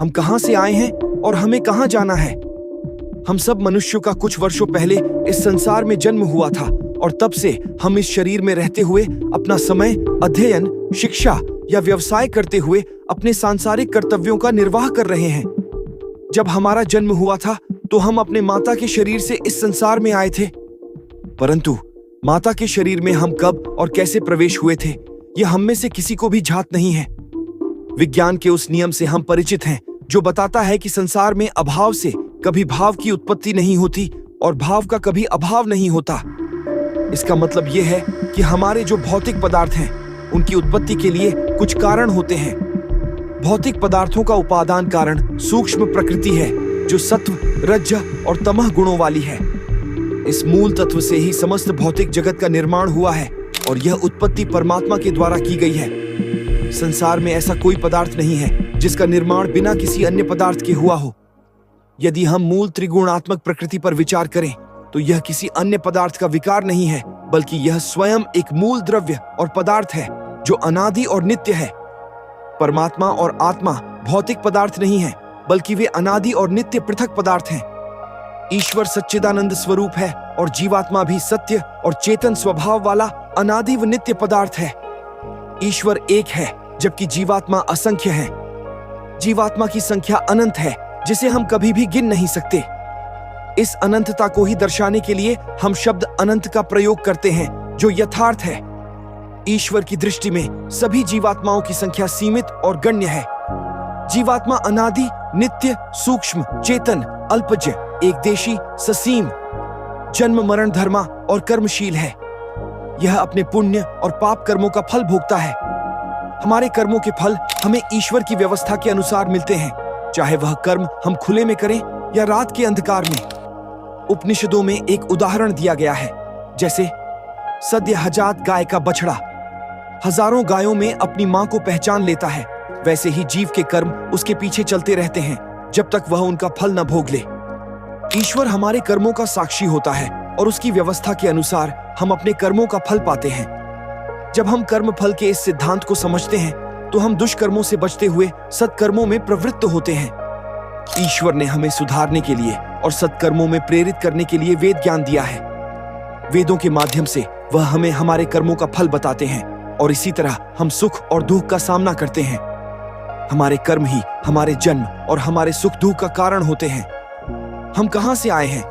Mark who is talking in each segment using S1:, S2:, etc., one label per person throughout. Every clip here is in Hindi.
S1: हम कहां से आए हैं और हमें कहां जाना है। हम सब मनुष्यों का कुछ वर्षों पहले इस संसार में जन्म हुआ था और तब से हम इस शरीर में रहते हुए अपना समय अध्ययन, शिक्षा या व्यवसाय करते हुए अपने सांसारिक कर्तव्यों का निर्वाह कर रहे हैं। जब हमारा जन्म हुआ था तो हम अपने माता के शरीर से इस संसार में आए थे, परंतु माता के शरीर में हम कब और कैसे प्रवेश हुए थे यह हम में से किसी को भी ज्ञात नहीं है। विज्ञान के उस नियम से हम परिचित हैं जो बताता है कि संसार में अभाव से कभी भाव की उत्पत्ति नहीं होती और भाव का कभी अभाव नहीं होता। इसका मतलब यह है कि हमारे जो भौतिक पदार्थ हैं उनकी उत्पत्ति के लिए कुछ कारण होते हैं। भौतिक पदार्थों का उपादान कारण सूक्ष्म प्रकृति है जो सत्व, रज और तमह गुणों वाली है। इस मूल तत्व से ही समस्त भौतिक जगत का निर्माण हुआ है और यह उत्पत्ति परमात्मा के द्वारा की गई है। संसार में ऐसा कोई पदार्थ नहीं है जिसका निर्माण बिना किसी अन्य पदार्थ के हुआ हो। यदि हम मूल त्रिगुणात्मक प्रकृति पर विचार करें तो यह किसी अन्य पदार्थ का विकार नहीं है, बल्कि यह स्वयं एक मूल द्रव्य और पदार्थ है जो अनादि और नित्य है। परमात्मा और आत्मा भौतिक पदार्थ नहीं है, बल्कि वे अनादि और नित्य पृथक पदार्थ हैं। ईश्वर सच्चिदानंद स्वरूप है और जीवात्मा भी सत्य और चेतन स्वभाव वाला अनादि व नित्य पदार्थ है। ईश्वर एक है जबकि जीवात्मा असंख्य है। जीवात्मा की संख्या अनंत है जिसे हम कभी भी गिन नहीं सकते। इस अनंतता को ही दर्शाने के लिए हम शब्द अनंत का प्रयोग करते हैं जो यथार्थ है। ईश्वर की दृष्टि में सभी जीवात्माओं की संख्या सीमित और गण्य है। जीवात्मा अनादि, नित्य, सूक्ष्म, चेतन, अल्पज्य, एकदेशी, ससीम, जन्म मरण धर्मा और कर्मशील है। यह अपने पुण्य और पाप कर्मों का फल भोगता है। हमारे कर्मों के फल हमें ईश्वर की व्यवस्था के अनुसार मिलते हैं, चाहे वह कर्म हम खुले में करें या रात के अंधकार में। उपनिषदों में एक उदाहरण दिया गया है, जैसे सद्य हजात गाय का बछड़ा हजारों गायों में अपनी मां को पहचान लेता है, वैसे ही जीव के कर्म उसके पीछे चलते रहते हैं जब तक वह उनका फल न भोग ले। ईश्वर हमारे कर्मों का साक्षी होता है और उसकी व्यवस्था के अनुसार हम अपने कर्मों का फल पाते हैं। जब हम कर्म फल के इस सिद्धांत को समझते हैं तो हम दुष्कर्मों से बचते हुए सत्कर्मों में प्रवृत्त होते हैं। ईश्वर ने हमें सुधारने के लिए और सत्कर्मों में प्रेरित करने के लिए वेद ज्ञान दिया है। वेदों के माध्यम से वह हमें हमारे कर्मों का फल बताते हैं और इसी तरह हम सुख और दुख का सामना करते हैं। हमारे कर्म ही हमारे जन्म और हमारे सुख दुख का कारण होते हैं। हम कहां से आए हैं?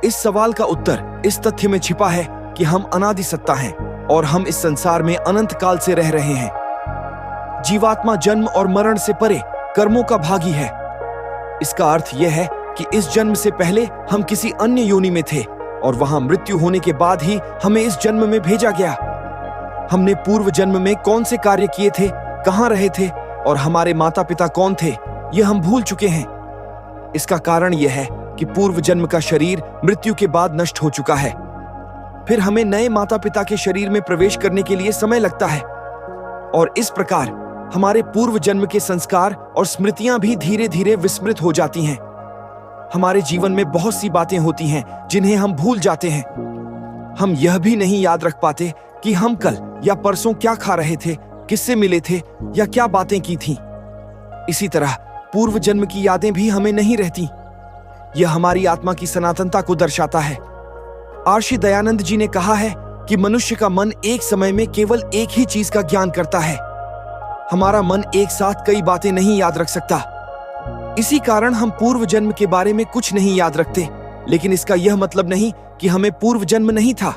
S1: इस सवाल का उत्तर इस तथ्य में छिपा है कि हम अनादि सत्ता हैं और हम इस संसार में अनंत काल से रह रहे हैं। जीवात्मा जन्म और मरण से परे कर्मों का भागी है। इसका अर्थ यह है कि इस जन्म से पहले हम किसी अन्य योनि में थे और वहां मृत्यु होने के बाद ही हमें इस जन्म में भेजा गया। हमने पूर्व जन्म में कौन से कार्य किए थे, कहां रहे थे और हमारे माता पिता कौन थे, यह हम भूल चुके हैं। इसका कारण यह है कि पूर्व जन्म का शरीर मृत्यु के बाद नष्ट हो चुका है। फिर हमें नए माता पिता के शरीर में प्रवेश करने के लिए समय लगता है और इस प्रकार हमारे पूर्व जन्म के संस्कार और स्मृतियां भी धीरे धीरे विस्मृत हो जाती हैं। हमारे जीवन में बहुत सी बातें होती हैं जिन्हें हम भूल जाते हैं। हम यह भी नहीं याद रख पाते कि हम कल या परसों क्या खा रहे थे, किससे मिले थे या क्या बातें की थीं। इसी तरह पूर्व जन्म की यादें भी हमें नहीं रहती। यह हमारी आत्मा की सनातनता को दर्शाता है। आर्षि दयानंद जी ने कहा है कि मनुष्य का मन एक समय में केवल एक ही चीज का ज्ञान करता है। हमारा मन एक साथ कई बातें नहीं याद रख सकता। इसी कारण हम पूर्व जन्म के बारे में कुछ नहीं याद रखते, लेकिन इसका यह मतलब नहीं कि हमें पूर्व जन्म नहीं था।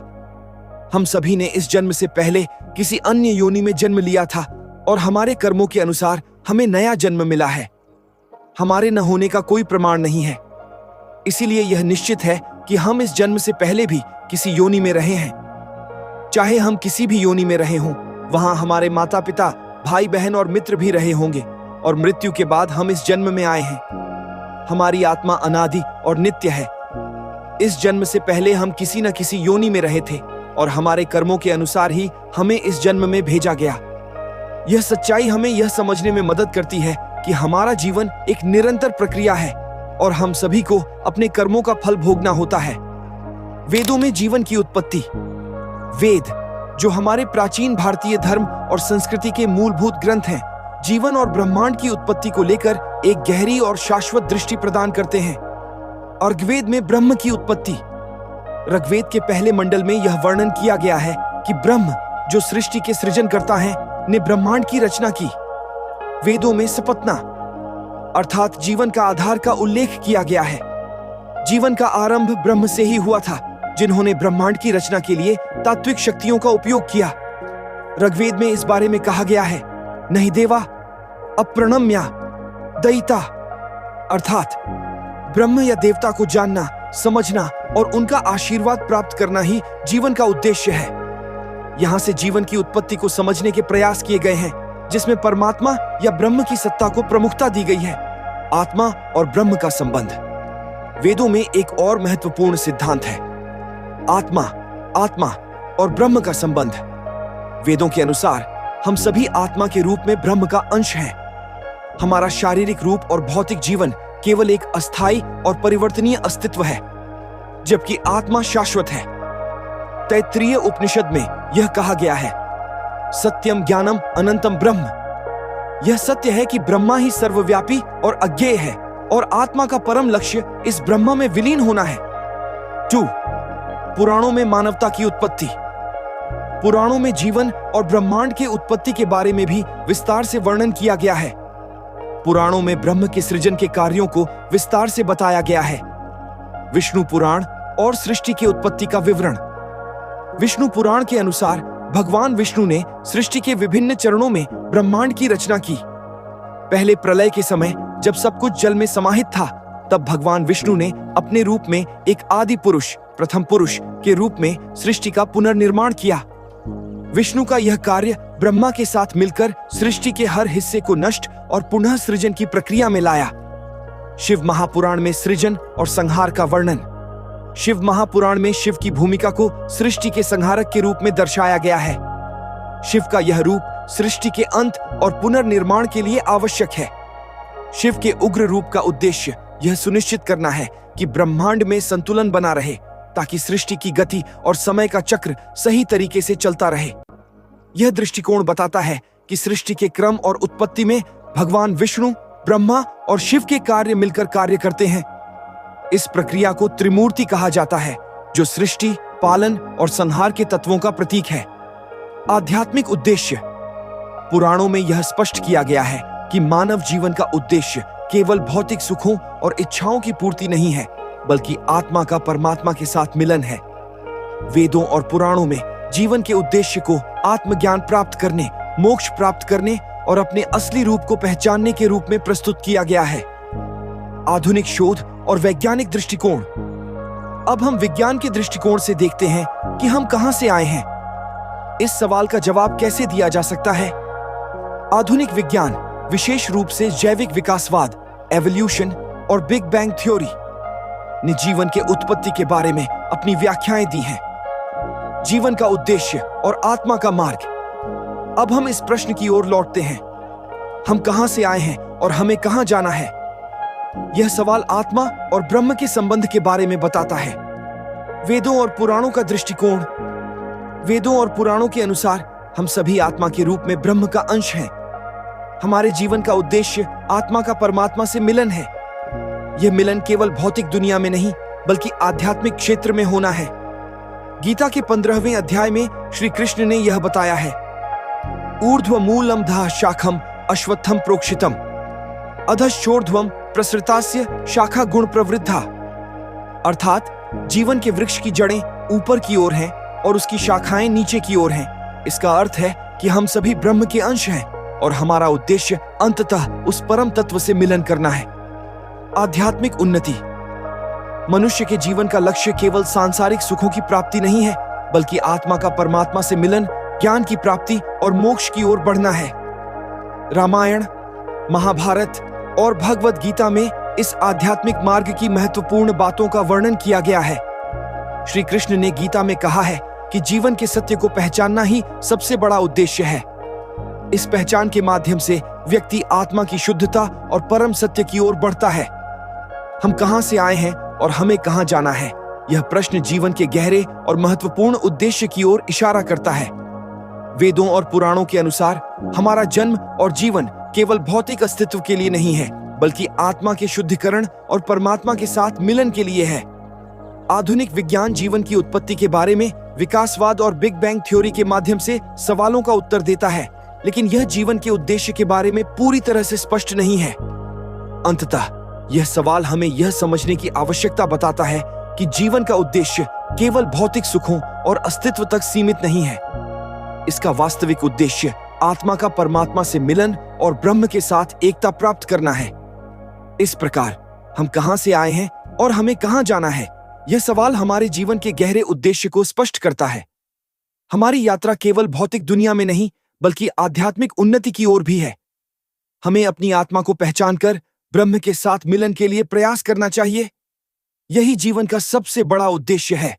S1: हम सभी ने इस जन्म से पहले किसी अन्य योनि में जन्म लिया था और हमारे कर्मों के अनुसार हमें नया जन्म मिला है। हमारे न होने का कोई प्रमाण नहीं है, इसीलिए यह निश्चित है कि हम इस जन्म से पहले भी किसी योनि में रहे हैं। चाहे हम किसी भी योनि में रहे हों, वहां हमारे माता पिता, भाई बहन और मित्र भी रहे होंगे और मृत्यु के बाद हम इस जन्म में आए हैं। हमारी आत्मा अनादि और नित्य है। इस जन्म से पहले हम किसी न किसी योनि में रहे थे और हमारे कर्मों के अनुसार ही हमें इस जन्म में भेजा गया। यह सच्चाई हमें यह समझने में मदद करती है कि हमारा जीवन एक निरंतर प्रक्रिया है और हम सभी को अपने कर्मों का फल भोगना होता है। वेदों में जीवन की उत्पत्ति, वेद जो हमारे प्राचीन भारतीय धर्म और संस्कृति के मूलभूत ग्रंथ हैं, जीवन और ब्रह्मांड की उत्पत्ति को लेकर एक गहरी और शाश्वत दृष्टि प्रदान करते हैं। ऋग्वेद में ब्रह्म की उत्पत्ति। ऋग्वेद के पहले मंडल में यह वर्णन किया गया है कि ब्रह्म, जो सृष्टि के सृजन करता है, ने ब्रह्मांड की रचना की। वेदों में सपतना अर्थात जीवन का आधार का उल्लेख किया गया है। जीवन का आरंभ ब्रह्म से ही हुआ था, जिन्होंने ब्रह्मांड की रचना के लिए तात्विक शक्तियों का उपयोग किया। ऋग्वेद में इस बारे में कहा गया है, नहीं देवा अप्रणम्या दयिता, अर्थात ब्रह्म या देवता को जानना, समझना और उनका आशीर्वाद प्राप्त करना ही जीवन का उद्देश्य है। यहां से जीवन की उत्पत्ति को समझने के प्रयास किए गए हैं, जिसमें परमात्मा या ब्रह्म की सत्ता को प्रमुखता दी गई है। आत्मा और ब्रह्म का संबंध। वेदों में एक और महत्वपूर्ण सिद्धांत है, आत्मा और ब्रह्म का संबंध। वेदों के अनुसार हम सभी आत्मा के रूप में ब्रह्म का अंश हैं। हमारा शारीरिक रूप और भौतिक जीवन केवल एक अस्थायी और परिवर्तनीय अस्तित्व है, जबकि आत्मा शाश्वत है। तैत्तिरीय उपनिषद में यह कहा गया है, सत्यम ज्ञानम अनंतम ब्रह्म। यह सत्य है कि ब्रह्मा ही सर्वव्यापी और अज्ञेय है और आत्मा का परम लक्ष्य इस ब्रह्मा में विलीन होना है। 2. पुराणों में मानवता की उत्पत्ति। पुराणों में जीवन और ब्रह्मांड के उत्पत्ति के बारे में भी विस्तार से वर्णन किया गया है। पुराणों में ब्रह्म के सृजन के कार्यों को विस्तार से बताया गया है। विष्णु पुराण और सृष्टि की उत्पत्ति का विवरण। विष्णु पुराण के अनुसार भगवान विष्णु ने सृष्टि के विभिन्न चरणों में ब्रह्मांड की रचना की। पहले प्रलय के समय जब सब कुछ जल में समाहित था, तब भगवान विष्णु ने अपने रूप में एक आदि पुरुष, प्रथम पुरुष के रूप में सृष्टि का पुनर्निर्माण किया। विष्णु का यह कार्य ब्रह्मा के साथ मिलकर सृष्टि के हर हिस्से को नष्ट और पुनः सृजन की प्रक्रिया में लाया। शिव महापुराण में सृजन और संहार का वर्णन। शिव महापुराण में शिव की भूमिका को सृष्टि के संहारक के रूप में दर्शाया गया है। शिव का यह रूप सृष्टि के अंत और पुनर्निर्माण के लिए आवश्यक है। शिव के उग्र रूप का उद्देश्य यह सुनिश्चित करना है कि ब्रह्मांड में संतुलन बना रहे, ताकि सृष्टि की गति और समय का चक्र सही तरीके से चलता रहे। यह दृष्टिकोण बताता है कि सृष्टि के क्रम और उत्पत्ति में भगवान विष्णु, ब्रह्मा और शिव के कार्य मिलकर कार्य करते हैं। इस प्रक्रिया को त्रिमूर्ति कहा जाता है, जो सृष्टि, पालन और संहार के तत्वों का प्रतीक है। आध्यात्मिक उद्देश्य। पुराणों में यह स्पष्ट किया गया है कि मानव जीवन का उद्देश्य केवल भौतिक सुखों और इच्छाओं की पूर्ति नहीं है, बल्कि आत्मा का परमात्मा के साथ मिलन है। वेदों और पुराणों में जीवन के उद्देश्य को आत्मज्ञान प्राप्त करने, मोक्ष प्राप्त करने और अपने असली रूप को पहचानने के रूप में प्रस्तुत किया गया है। आधुनिक शोध और वैज्ञानिक दृष्टिकोण। अब हम विज्ञान के दृष्टिकोण से देखते हैं कि हम कहां से आए हैं। इस सवाल का जवाब कैसे दिया जा सकता है? आधुनिक विज्ञान, विशेष रूप से जैविक विकासवाद, एवोल्यूशन और बिग बैंग थ्योरी ने जीवन के उत्पत्ति के बारे में अपनी व्याख्याएं दी हैं। जीवन का उद्देश्य और आत्मा का मार्ग। अब हम इस प्रश्न की ओर लौटते हैं, हम कहां से आए हैं और हमें कहां जाना है? यह सवाल आत्मा और ब्रह्म के संबंध के बारे में बताता है। वेदों और पुराणों का दृष्टिकोण। वेदों और पुराणों के अनुसार हम सभी आत्मा के रूप में ब्रह्म का अंश हैं। हमारे जीवन का उद्देश्य आत्मा का परमात्मा से मिलन है। यह मिलन केवल भौतिक दुनिया में नहीं, बल्कि आध्यात्मिक क्षेत्र में होना है। गीता के 15वें अध्याय में श्री कृष्ण ने यह बताया है, ऊर्ध्व मूलम धः शाखम अश्वत्थम प्रोक्षितम अधश्चोर्ध्वम प्रसृतास्य शाखा गुण प्रवृद्धा। अर्थात जीवन के वृक्ष की जड़ें ऊपर की ओर हैं और उसकी शाखाएं नीचे की ओर हैं। इसका अर्थ है कि हम सभी ब्रह्म के अंश हैं और हमारा उद्देश्य अंततः उस परम तत्व से मिलन करना है। आध्यात्मिक उन्नति। मनुष्य के जीवन का लक्ष्य केवल सांसारिक सुखों की प्राप्ति नहीं है, बल्कि आत्मा का परमात्मा से मिलन, ज्ञान की प्राप्ति और मोक्ष की ओर बढ़ना है। रामायण, महाभारत और भगवद गीता में इस आध्यात्मिक मार्ग की महत्वपूर्ण बातों का वर्णन किया गया है। श्री कृष्ण ने गीता में कहा है कि जीवन के सत्य को पहचानना ही सबसे बड़ा उद्देश्य है। इस पहचान के माध्यम से व्यक्ति आत्मा की शुद्धता और परम सत्य की ओर बढ़ता है। हम कहां से आए हैं और हमें कहां जाना है? यह प्रश्न जीवन के गहरे और महत्वपूर्ण उद्देश्य की ओर इशारा करता है। वेदों और पुराणों के अनुसार हमारा जन्म और जीवन केवल भौतिक अस्तित्व के लिए नहीं है, बल्कि आत्मा के शुद्धिकरण और परमात्मा के साथ मिलन के लिए है। आधुनिक विज्ञान जीवन की उत्पत्ति के बारे में विकासवाद और बिग बैंग थ्योरी के माध्यम से सवालों का उत्तर देता है, लेकिन यह जीवन के उद्देश्य के बारे में पूरी तरह से स्पष्ट नहीं है। अंततः यह सवाल हमें यह समझने की आवश्यकता बताता है कि जीवन का उद्देश्य केवल भौतिक सुखों और अस्तित्व तक सीमित नहीं है। इसका वास्तविक उद्देश्य आत्मा का परमात्मा से मिलन और ब्रह्म के साथ एकता प्राप्त करना है। इस प्रकार हम कहां से आए हैं और हमें कहां जाना है, यह सवाल हमारे जीवन के गहरे उद्देश्य को स्पष्ट करता है। हमारी यात्रा केवल भौतिक दुनिया में नहीं बल्कि आध्यात्मिक उन्नति की ओर भी है। हमें अपनी आत्मा को पहचानकर ब्रह्म के साथ मिलन के लिए प्रयास करना चाहिए। यही जीवन का सबसे बड़ा उद्देश्य है।